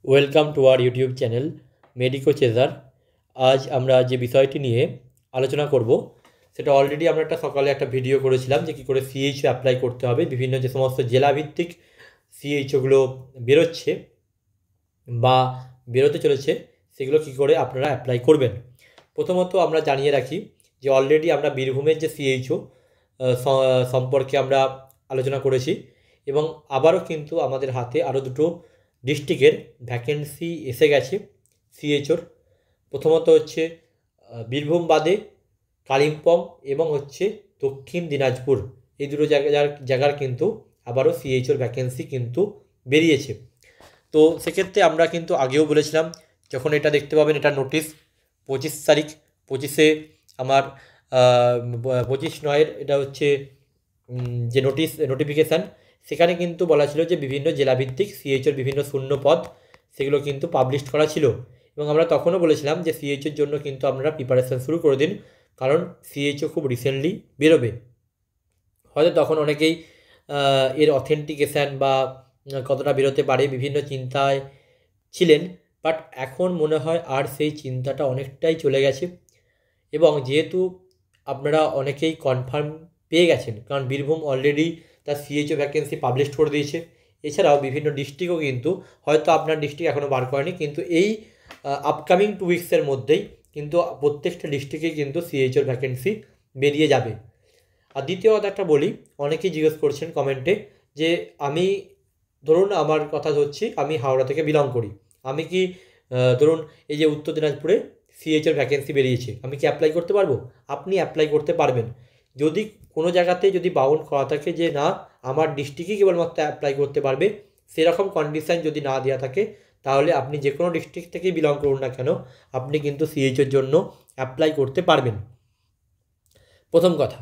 Welcome to our YouTube channel medico chaser. আজ আমরা যে বিষয়টি নিয়ে আলোচনা করব সেটা অলরেডি আমরা সকালে একটা ভিডিও করেছিলাম যে কী করে সিএইচও অ্যাপ্লাই করতে হবে। বিভিন্ন যে সমস্ত জেলাভিত্তিক সিএইচওগুলো বেরোচ্ছে বা বেরোতে চলেছে সেগুলো কী করে আপনারা অ্যাপ্লাই করবেন। প্রথমত আমরা জানিয়ে রাখি যে অলরেডি আমরা বীরভূমের যে সিএইচও সম্পর্কে আমরা আলোচনা করেছি এবং আবারও কিন্তু আমাদের হাতে আরও দুটো ডিস্ট্রিক্টের ভ্যাকেন্সি এসে গেছে সিএইচওর। প্রথমত হচ্ছে বীরভূম বাদে কালিম্পং এবং হচ্ছে দক্ষিণ দিনাজপুর, এই দুটো জায়গার কিন্তু আবারও সিএইচওর ভ্যাকেন্সি কিন্তু বেরিয়েছে। তো সেক্ষেত্রে আমরা কিন্তু আগেও বলেছিলাম, যখন এটা দেখতে পাবেন এটা নোটিশ 25 তারিখ, 25-এ আমার 25/9 এটা হচ্ছে যে নোটিফিকেশান, সেখানে কিন্তু বলা ছিল যে বিভিন্ন জেলাভিত্তিক সিএইচওর বিভিন্ন শূন্য পদ সেগুলো কিন্তু পাবলিশ করা ছিল এবং আমরা তখনও বলেছিলাম যে সিএইচওর জন্য কিন্তু আপনারা প্রিপারেশান শুরু করে দিন, কারণ সিএইচও খুব রিসেন্টলি বেরোবে। হয়তো তখন অনেকেই এর অথেন্টিকেশান বা কতটা বেরোতে পারে বিভিন্ন চিন্তায় ছিলেন, বাট এখন মনে হয় আর সেই চিন্তাটা অনেকটাই চলে গেছে এবং যেহেতু আপনারা অনেকেই কনফার্ম পেয়ে গেছেন, কারণ বীরভূম অলরেডি তার সিএইচও ভ্যাকেন্সি পাবলিশ করে দিয়েছে। এছাড়াও বিভিন্ন ডিস্ট্রিক্টও কিন্তু, হয়তো আপনার ডিস্ট্রিক্ট এখনও বার করেনি, কিন্তু এই আপকামিং 2 উইক্সের মধ্যেই কিন্তু প্রত্যেকটা ডিস্ট্রিক্টে কিন্তু সিএইচওর ভ্যাকেন্সি বেরিয়ে যাবে। আর দ্বিতীয় কথা একটা বলি, অনেকেই জিজ্ঞেস করছেন কমেন্টে যে আমি ধরুন আমার কথা ধরছি, আমি হাওড়া থেকে বিলং করি, আমি কি ধরুন এই যে উত্তর দিনাজপুরে সিএইচওর ভ্যাকেন্সি বেরিয়েছে, আমি কি অ্যাপ্লাই করতে পারবো? আপনি অ্যাপ্লাই করতে পারবেন যদি কোনো জায়গাতে যদি বাউন্ড করা থাকে যে না আমার ডিস্ট্রিক্টই কেবলমাত্র অ্যাপ্লাই করতে পারবে, সেরকম কন্ডিশান যদি না দেওয়া থাকে তাহলে আপনি যে কোনো ডিস্ট্রিক্ট থেকেই বিলং করুন না কেন, আপনি কিন্তু সিএইচওর জন্য অ্যাপ্লাই করতে পারবেন, প্রথম কথা।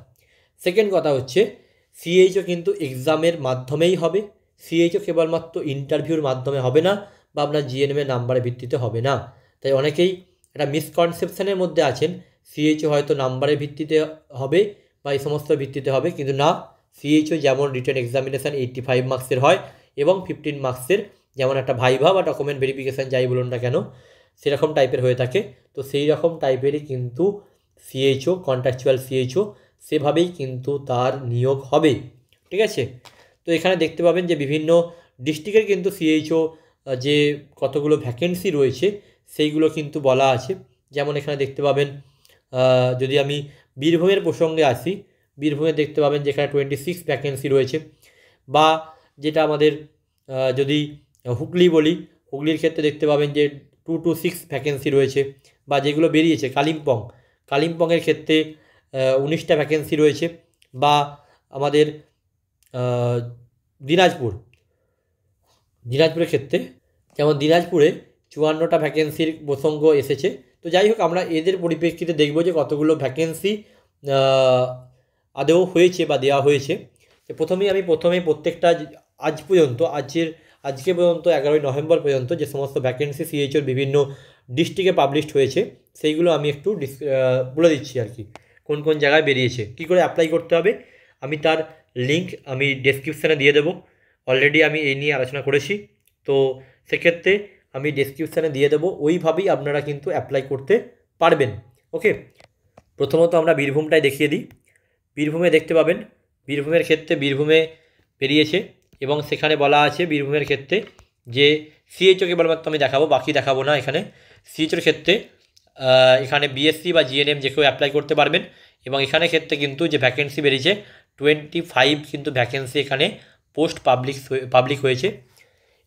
সেকেন্ড কথা হচ্ছে সিএইচও কিন্তু এক্সামের মাধ্যমেই হবে, সিএইচও কেবলমাত্র ইন্টারভিউর মাধ্যমে হবে না বা আপনার জিএনএমের নাম্বারের ভিত্তিতে হবে না। তাই অনেকেই একটা মিসকনসেপশনের মধ্যে আছেন, সিএইচও হয়তো নাম্বারের ভিত্তিতে হবে বা এই সমস্ত ভিত্তিতে হবে, কিন্তু না, সিএইচও যেমন রিটেন এক্সামিনেশান 85 মার্কসের হয় এবং 15 মার্কসের যেমন একটা ভাইভা বা ডকুমেন্ট ভেরিফিকেশান যাই বলুন না কেন সেরকম টাইপের হয়ে থাকে। তো সেই রকম টাইপেরই কিন্তু সিএইচও, কন্ট্রাকচুয়াল সিএইচও সেভাবেই কিন্তু তার নিয়োগ হবে, ঠিক আছে। তো এখানে দেখতে পাবেন যে বিভিন্ন ডিস্ট্রিক্টের কিন্তু সিএইচও যে কতগুলো ভ্যাকেন্সি রয়েছে সেইগুলো কিন্তু বলা আছে। যেমন এখানে দেখতে পাবেন, যদি আমি বীরভূমের প্রসঙ্গে আসি, বীরভূমে দেখতে পাবেন যেখানে 26 ভ্যাকেন্সি রয়েছে, বা যেটা আমাদের যদি হুগলি বলি, হুগলির ক্ষেত্রে দেখতে পাবেন যে 2 to 6 ভ্যাকেন্সি রয়েছে, বা যেগুলো বেরিয়েছে কালিম্পংয়ের ক্ষেত্রে 19টা ভ্যাকেন্সি রয়েছে, বা আমাদের দিনাজপুরের ক্ষেত্রে যেমন দিনাজপুরে 54টা ভ্যাকেন্সির প্রসঙ্গ এসেছে। তো যাই হোক, আমরা এদের পরিপ্রেক্ষিতে দেখব যে কতগুলো ভ্যাকেন্সি আদৌ হয়েছে বা দেওয়া হয়েছে। প্রথমেই প্রত্যেকটা আজকে পর্যন্ত 11ই নভেম্বর পর্যন্ত যে সমস্ত ভ্যাকেন্সি সিএইচওর বিভিন্ন ডিস্ট্রিক্টে পাবলিশড হয়েছে সেইগুলো আমি একটু বলে দিচ্ছি আর কি, কোন কোন জায়গায় বেরিয়েছে, কী করে অ্যাপ্লাই করতে হবে। আমি তার লিঙ্ক আমি ডেসক্রিপশানে দিয়ে দেবো, অলরেডি আমি এই নিয়ে আলোচনা করেছি। তো সেক্ষেত্রে আমি ডেসক্রিপশানে দিয়ে দেবো, ওইভাবেই আপনারা কিন্তু অ্যাপ্লাই করতে পারবেন। ওকে, প্রথমত আমরা বীরভূমটাই দেখিয়ে দিই। বীরভূমে দেখতে পাবেন, বীরভূমের ক্ষেত্রে বীরভূমে বেরিয়েছে এবং সেখানে বলা আছে বীরভূমের ক্ষেত্রে যে সিএইচও কেবলমাত্র আমি দেখাবো, বাকি দেখাবো না। এখানে সিএইচওর ক্ষেত্রে এখানে বিএসসি বা জিএনএম যে কেউ অ্যাপ্লাই করতে পারবেন এবং এখানে ক্ষেত্রে কিন্তু যে ভ্যাকেন্সি বেরিয়েছে 25 কিন্তু ভ্যাকেন্সি এখানে পোস্ট পাবলিক হয়েছে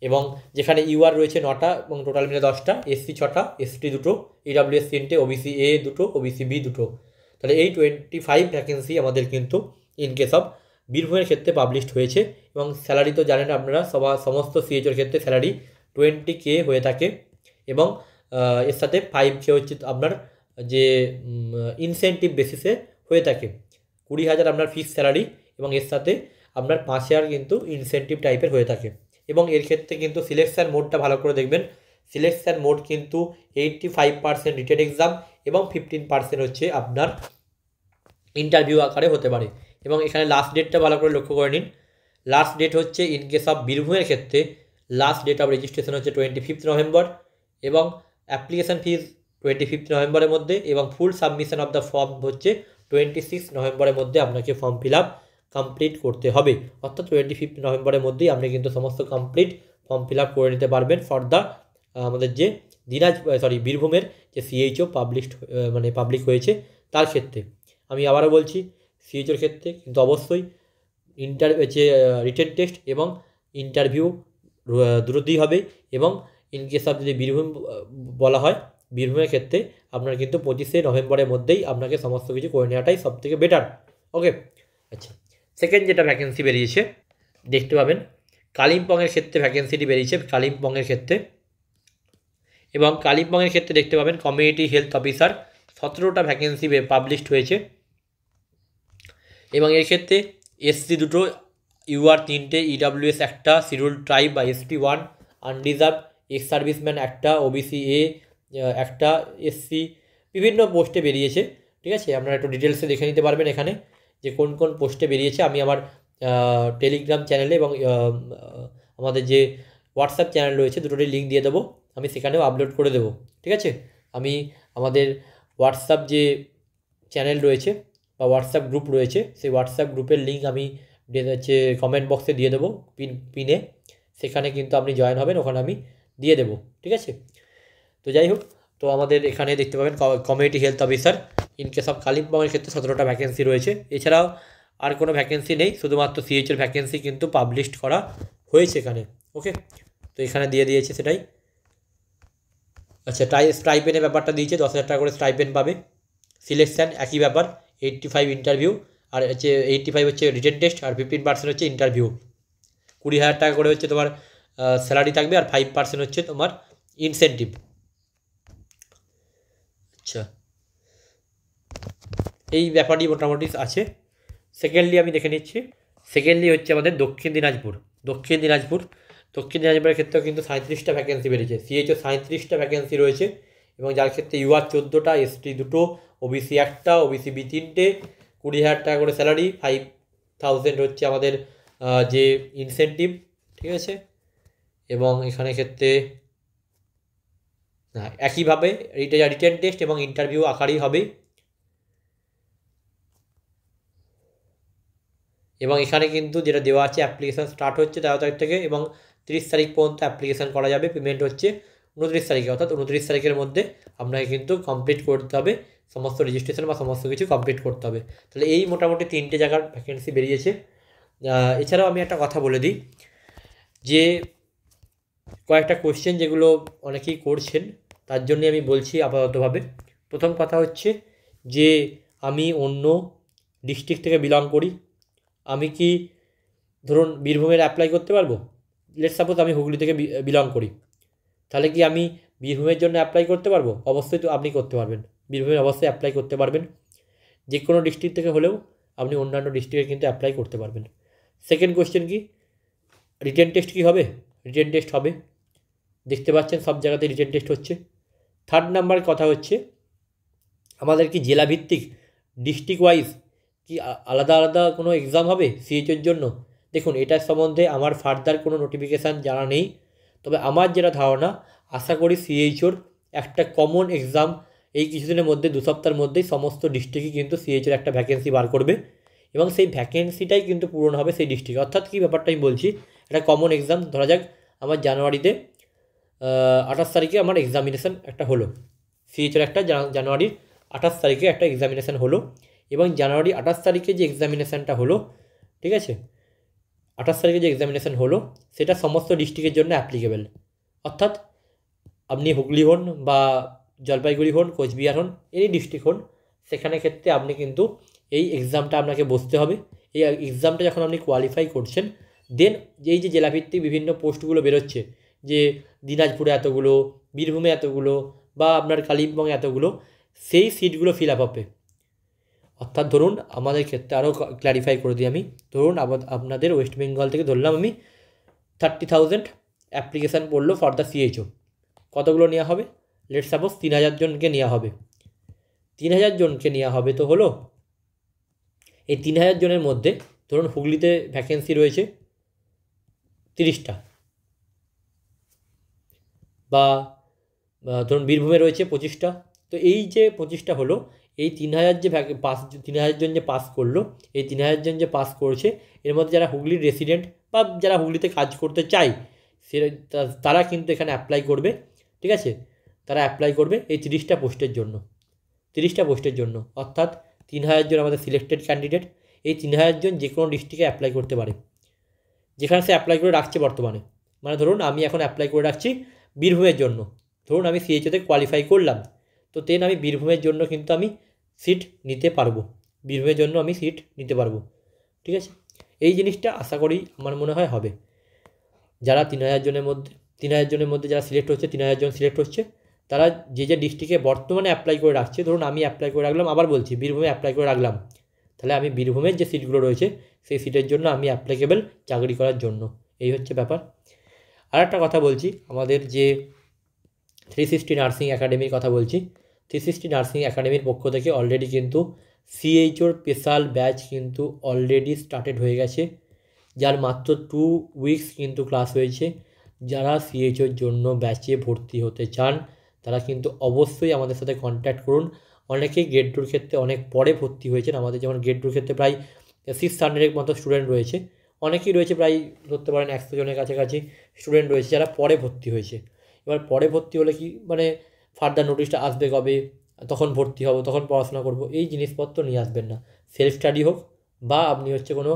এবং যেখানে ইউআর রয়েছে 9টা এবং টোটাল মিলে 10টা, এসসি 6টা, এসটি 2টো, ইডাব্লিউএস 3টে, ওবিসি এ 2টো, ওবিসি বি 2টো। তাহলে এই 25 ভ্যাকেন্সি আমাদের কিন্তু ইন কেস অফ বীরভূমের ক্ষেত্রে পাবলিশড হয়েছে এবং স্যালারি তো জানেন আপনারা, সমস্ত সিএইচওর ক্ষেত্রে স্যালারি 20K হয়ে থাকে এবং এর সাথে 5K হচ্ছে আপনার যে ইনসেন্টিভ বেসিসে হয়ে থাকে। 20,000 আপনার ফিক্স স্যালারি এবং এর সাথে আপনার 5,000 কিন্তু ইনসেন্টিভ টাইপের হয়ে থাকে। এবং এর ক্ষেত্রে কিন্তু সিলেকশান মোডটা ভালো করে দেখবেন, সিলেকশান মোড কিন্তু 85% রিটেন এক্সাম এবং 15% হচ্ছে আপনার ইন্টারভিউ আকারে হতে পারে। এবং এখানে লাস্ট ডেটটা ভালো করে লক্ষ্য করে নিন, লাস্ট ডেট হচ্ছে ইন কেস অফ বীরভূমের ক্ষেত্রে লাস্ট ডেট অফ রেজিস্ট্রেশন হচ্ছে 25 নভেম্বর, এবং অ্যাপ্লিকেশান ফিজ 25 নভেম্বরের মধ্যে, এবং ফুল সাবমিশন অফ দ্য ফর্ম হচ্ছে 26 নভেম্বরের মধ্যে আপনাকে ফর্ম ফিল আপ কমপ্লিট করতে হবে। অর্থাৎ 25 নভেম্বরের মধ্যেই আপনি কিন্তু সমস্ত কমপ্লিট ফর্ম ফিল আপ করে নিতে পারবেন ফর দ্য আমাদের যে বীরভূমের যে সিএইচও পাবলিক হয়েছে তার ক্ষেত্রে। আমি আবারও বলছি, সিএইচওর ক্ষেত্রে কিন্তু অবশ্যই রিটেন টেস্ট এবং ইন্টারভিউ দ্রুতই হবে, এবং ইন কেস অফ যদি বীরভূম বলা হয়, বীরভূমের ক্ষেত্রে আপনার কিন্তু 25 নভেম্বরের মধ্যেই আপনাকে সমস্ত কিছু করে নেওয়াটাই সবথেকে বেটার। ওকে, আচ্ছা, সেকেন্ড যেটা ভ্যাকেন্সি বেরিয়েছে দেখতে পাবেন, কালিম্পংয়ের ক্ষেত্রে ভ্যাকেন্সিটি বেরিয়েছে কালিম্পংয়ের ক্ষেত্রে, এবং কালিম্পংয়ের ক্ষেত্রে দেখতে পাবেন কমিউনিটি হেলথ অফিসার 17টা ভ্যাকেন্সি পাবলিশড হয়েছে, এবং এর ক্ষেত্রে এসসি 2টো, ইউআর 3টে, ইডাব্লিউএস 1টা, শিডিউল্ড ট্রাইব বা এসটি 1, আনরিজার্ভ, এক্স সার্ভিসম্যান 1টা, ওবিসি এ 1টা, এসসি বিভিন্ন পোস্টে বেরিয়েছে। ঠিক আছে, আপনারা একটু ডিটেলসে দেখে নিতে পারবেন এখানে যে কোন কোন পোস্টে বেরিয়েছে। আমি আমার টেলিগ্রাম চ্যানেলে এবং আমাদের যে হোয়াটসঅ্যাপ চ্যানেল রয়েছে দুটোরই লিঙ্ক দিয়ে দেবো, আমি সেখানেও আপলোড করে দেবো। ঠিক আছে, আমি আমাদের হোয়াটসঅ্যাপ যে চ্যানেল রয়েছে বা হোয়াটসঅ্যাপ গ্রুপ রয়েছে, সেই হোয়াটসঅ্যাপ গ্রুপের লিঙ্ক আমি হচ্ছে কমেন্ট বক্সে দিয়ে দেবো পিনে, সেখানে কিন্তু আপনি জয়েন হবেন, ওখানে আমি দিয়ে দেবো। ঠিক আছে, তো যাই হোক, তো আমাদের এখানে দেখতে পাবেন community health officer in case of কালিম্পংয়ের ক্ষেত্রে 17টা ভ্যাকেন্সি রয়েছে। এছাড়াও আর কোনো ভ্যাকেন্সি নেই, শুধুমাত্র সিএইচের ভ্যাকেন্সি কিন্তু পাবলিশড করা হয়েছে এখানে। ওকে, তো এখানে দিয়ে দিয়েছে সেটাই। আচ্ছা, স্টাইপেনের ব্যাপারটা দিয়েছে, 10,000 টাকা করে স্টাইপেন পাবে। সিলেকশান একই ব্যাপার, 85 ইন্টারভিউ, আর হচ্ছে 85 হচ্ছে রিটেন টেস্ট, আর 15% হচ্ছে ইন্টারভিউ। 20,000 টাকা করে হচ্ছে তোমার স্যালারি থাকবে, আর 5% হচ্ছে তোমার ইনসেন্টিভ। আচ্ছা, এই ব্যাপারটি মোটামুটি আছে। সেকেন্ডলি আমি দেখে নিচ্ছি, সেকেন্ডলি হচ্ছে আমাদের দক্ষিণ দিনাজপুরের ক্ষেত্রেও কিন্তু 37টা ভ্যাকেন্সি বেরিয়েছে। সিএইচও 37টা ভ্যাকেন্সি রয়েছে, এবং যার ক্ষেত্রে ইউআর 14টা, এসটি 2টো, ওবিসি 1টা, ওবিসি বি 3টে, 20,000 টাকা করে স্যালারি, 5,000 হচ্ছে আমাদের যে ইনসেন্টিভ। ঠিক আছে, এবং এখানে ক্ষেত্রে একইভাবে রিটেন টেস্ট এবং ইন্টারভিউ আকারেই হবে, এবং এখানে কিন্তু যেটা দেওয়া আছে অ্যাপ্লিকেশান স্টার্ট হচ্ছে 13 তারিখ থেকে, এবং 30 তারিখ পর্যন্ত অ্যাপ্লিকেশান করা যাবে। পেমেন্ট হচ্ছে 29 তারিখে, অর্থাৎ 29 তারিখের মধ্যে আপনাকে কিন্তু কমপ্লিট করতে হবে সমস্ত রেজিস্ট্রেশন বা সমস্ত কিছু কমপ্লিট করতে হবে। তাহলে এই মোটামুটি 3টে জায়গার ভ্যাকেন্সি বেরিয়েছে। এছাড়াও আমি একটা কথা বলে দিই, যে কয়েকটা কোয়েশ্চেন যেগুলো অনেকেই করছেন, তার জন্যে আমি বলছি আপাততভাবে। প্রথম কথা হচ্ছে যে আমি অন্য ডিস্ট্রিক্ট থেকে বিলং করি, আমি কি ধরুন বীরভূমের অ্যাপ্লাই করতে পারবো? লেটস সাপোজ আমি হুগলি থেকে বিলং করি, তাহলে কি আমি বীরভূমের জন্য অ্যাপ্লাই করতে পারবো? অবশ্যই তো আপনি করতে পারবেন, বীরভূমে অবশ্যই অ্যাপ্লাই করতে পারবেন। যে কোনো ডিস্ট্রিক্ট থেকে হলেও আপনি অন্যান্য ডিস্ট্রিক্টে কিন্তু অ্যাপ্লাই করতে পারবেন। সেকেন্ড কোয়েশ্চেন কি, রিটেন টেস্ট কি হবে? রিটেন টেস্ট হবে, দেখতে পাচ্ছেন সব জায়গাতে রিটেন টেস্ট হচ্ছে। থার্ড নাম্বার কথা হচ্ছে, আমাদের কি জেলাভিত্তিক ডিস্ট্রিক্ট ওয়াইজ কি আলাদা আলাদা কোনো এক্সাম হবে সিএইচের জন্য? দেখুন, এটার সম্বন্ধে আমার ফার্দার কোনো নোটিফিকেশান জানা নেই, তবে আমার যেটা ধারণা, আশা করি সিএইচওর একটা কমন এক্সাম এই কিছুদিনের মধ্যে, 2 সপ্তাহের মধ্যেই সমস্ত ডিস্ট্রিক্টই কিন্তু সিএইচওর একটা ভ্যাকেন্সি বার করবে, এবং সেই ভ্যাকেন্সিটাই কিন্তু পূরণ হবে সেই ডিস্ট্রিক্টে। অর্থাৎ কী ব্যাপারটা আমি বলছি, একটা কমন এক্সাম, ধরা যাক আমার জানুয়ারিতে 28 তারিখে আমার এক্সামিনেশান একটা হলো, সিএইচওর একটা জানুয়ারির 28 তারিখে একটা এক্সামিনেশান হলো, এবং জানুয়ারি 28 তারিখে যে এক্সামিনেশানটা হলো, ঠিক আছে, 28 তারিখে যে এক্সামিনেশান হলো সেটা সমস্ত ডিস্ট্রিক্টের জন্য অ্যাপ্লিকেবল। অর্থাৎ আপনি হুগলি হন বা জলপাইগুড়ি হন, কোচবিহার হন, এনি ডিস্ট্রিক্ট হন, সেখানে ক্ষেত্রে আপনি কিন্তু এই এক্সামটা আপনাকে বসতে হবে। এই এক্সামটা যখন আপনি কোয়ালিফাই করছেন, দেন এই যে জেলাভিত্তিক বিভিন্ন পোস্টগুলো বেরোচ্ছে, যে দিনাজপুরে এতগুলো, বীরভূমে এতগুলো, বা আপনার কালিম্পংয়ে এতগুলো, সেই সিটগুলো ফিল আপ হবে। অর্থাৎ ধরুন আমাদের ক্ষেত্রে আরও ক্ল্যারিফাই করে দিই আমি, ধরুন আপনাদের ওয়েস্ট বেঙ্গল থেকে ধরলাম আমি 30,000 অ্যাপ্লিকেশান পড়লো ফর দ্য সিএইচও, কতগুলো নেওয়া হবে? লেট সাপোজ 3,000 জনকে নেওয়া হবে। 3,000 জনকে নেওয়া হবে তো হলো, এই 3,000 জনের মধ্যে ধরুন হুগলিতে ভ্যাকেন্সি রয়েছে 30টা, বা ধরুন বীরভূমে রয়েছে 25টা। তো এই যে 25টা হলো, এই 3000 যে 3000 জন যে পাস করলো, এই 3000 জন যে পাস করেছে, এর মধ্যে যারা হুগলির রেসিডেন্ট বা যারা হুগলিতে কাজ করতে চায় সে তারা কিন্তু এখানে অ্যাপ্লাই করবে। ঠিক আছে, তারা অ্যাপ্লাই করবে এই 30টা পোস্টের জন্য, 30টা পোস্টের জন্য, অর্থাৎ 3000 জন আমাদের সিলেক্টেড ক্যান্ডিডেট। এই 3000 জন যে কোনো ডিস্ট্রিক্টে অ্যাপ্লাই করতে পারে, যেখানে সে অ্যাপ্লাই করে রাখছে বর্তমানে। মানে ধরুন আমি এখন অ্যাপ্লাই করে রাখছি বীরভূমের জন্য, ধরুন আমি সিএইচওতে কোয়ালিফাই করলাম, তো দেন আমি বীরভূমের জন্য কিন্তু আমি সিট নিতে পারবো, বীরভূমের জন্য আমি সিট নিতে পারবো। ঠিক আছে, এই জিনিসটা আশা করি আমার মনে হয় হবে। যারা 3000 জনের মধ্যে 3000 জনের মধ্যে যারা সিলেক্ট হচ্ছে, 3000 জন সিলেক্ট হচ্ছে, তারা যে যে ডিস্ট্রিক্টে বর্তমানে অ্যাপ্লাই করে রাখছে, ধরুন আমি অ্যাপ্লাই করে রাখলাম, আবার বলছি বীরভূমে অ্যাপ্লাই করে রাখলাম, তাহলে আমি বীরভূমের যে সিটগুলো রয়েছে সেই সিটের জন্য আমি অ্যাপ্লিকেবল চাকরি করার জন্য। এই হচ্ছে ব্যাপার। আর একটা কথা বলছি, আমাদের যে 360 নার্সিং একাডেমির কথা বলছি, 360 নার্সিং একাডেমির পক্ষ থেকে অলরেডি কিন্তু সিএইচওর স্পেশাল ব্যাচ কিন্তু অলরেডি স্টার্টেড হয়ে গেছে, যার মাত্র 2 উইকস কিন্তু ক্লাস হয়েছে। যারা সিএইচওর জন্য ব্যাচে ভর্তি হতে চান তারা কিন্তু অবশ্যই আমাদের সাথে কন্ট্যাক্ট করুন। অনেকেই গ্রেড টুর ক্ষেত্রে অনেক পরে ভর্তি হয়েছেন, আমাদের যেমন গ্রেড টুর ক্ষেত্রে প্রায় 600-এর মতো স্টুডেন্ট রয়েছে, অনেকেই রয়েছে প্রায় ধরতে পারেন 100 জনের কাছাকাছি স্টুডেন্ট রয়েছে যারা পরে ভর্তি হয়েছে। এবার পরে ভর্তি হলে কি মানে ফার্দার নোটিশটা আসবে কবে, তখন ভর্তি হব, তখন পড়াশোনা করব, এই জিনিসপত্র নিয়ে আসবেন না। সেলফ স্টাডি হোক বা আপনি হচ্ছে কোনো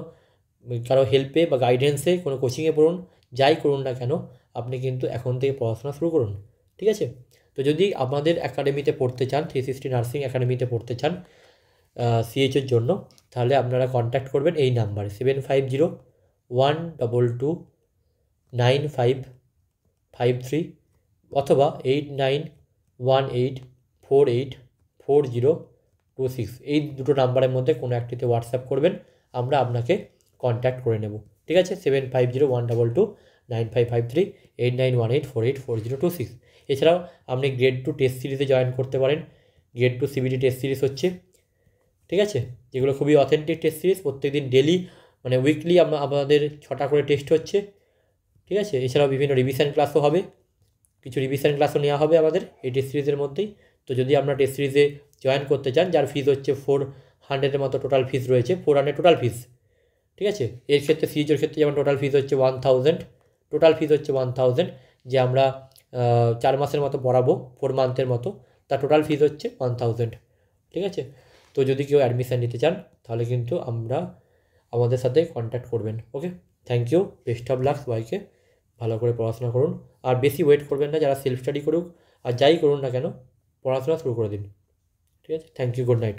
কারো হেল্পে বা গাইডেন্সে কোনো কোচিংয়ে পড়ুন, যাই করুন না কেন আপনি কিন্তু এখন থেকে পড়াশোনা শুরু করুন। ঠিক আছে, তো যদি আমাদের একাডেমিতে পড়তে চান, 360 নার্সিং একাডেমিতে পড়তে চান সিএইচের জন্য, তাহলে আপনারা কন্ট্যাক্ট করবেন এই নাম্বারে 7501229553 অথবা 8918484026। এই দুটো নাম্বারের মধ্যে কোনো একটিতে হোয়াটসঅ্যাপ করবেন, আমরা আপনাকে কন্ট্যাক্ট করে নেব। ঠিক আছে, 7501229553 8918484026। এছাড়াও আপনি গ্রেড 2 টেস্ট সিরিজে জয়েন করতে পারেন। গ্রেড 2 সিবিটি টেস্ট সিরিজ হচ্ছে, ঠিক আছে, যেগুলো খুবই অথেন্টিক টেস্ট সিরিজ, প্রত্যেকদিন ডেলি মানে উইকলি আমাদের 6টা করে টেস্ট হচ্ছে। ঠিক আছে, এছাড়াও বিভিন্ন রিভিশন ক্লাসও হবে, কিছু রিভিশন ক্লাসও নেওয়া হবে আমাদের এই টেস্ট সিরিজের মধ্যেই। তো যদি আপনারা টেস্ট সিরিজে জয়েন করতে চান, যার ফিস হচ্ছে 400-এর মতো টোটাল ফিস রয়েছে, 400 টোটাল ফিস। ঠিক আছে, এর ক্ষেত্রে সিএইচের ক্ষেত্রে যেমন টোটাল ফিস হচ্ছে 1000, টোটাল ফিস হচ্ছে 1000, যে আমরা 4 মাসের মতো পড়াবো, 4 মান্থের মতো, তার টোটাল ফিস হচ্ছে 1000। ঠিক আছে, তো যদি কেউ অ্যাডমিশান নিতে চান তাহলে কিন্তু আমাদের সাথে কন্ট্যাক্ট করবেন। Okay, thank you, best of luck সবাইকে, ভালো করে পড়াশোনা করুন, আর বেশি ওয়েট করবেন না, যারা সেলফ স্টাডি করুক আর যাই করুন না কেন পড়াশোনা শুরু করে দিন। ঠিক আছে, থ্যাংক ইউ, গুড নাইট।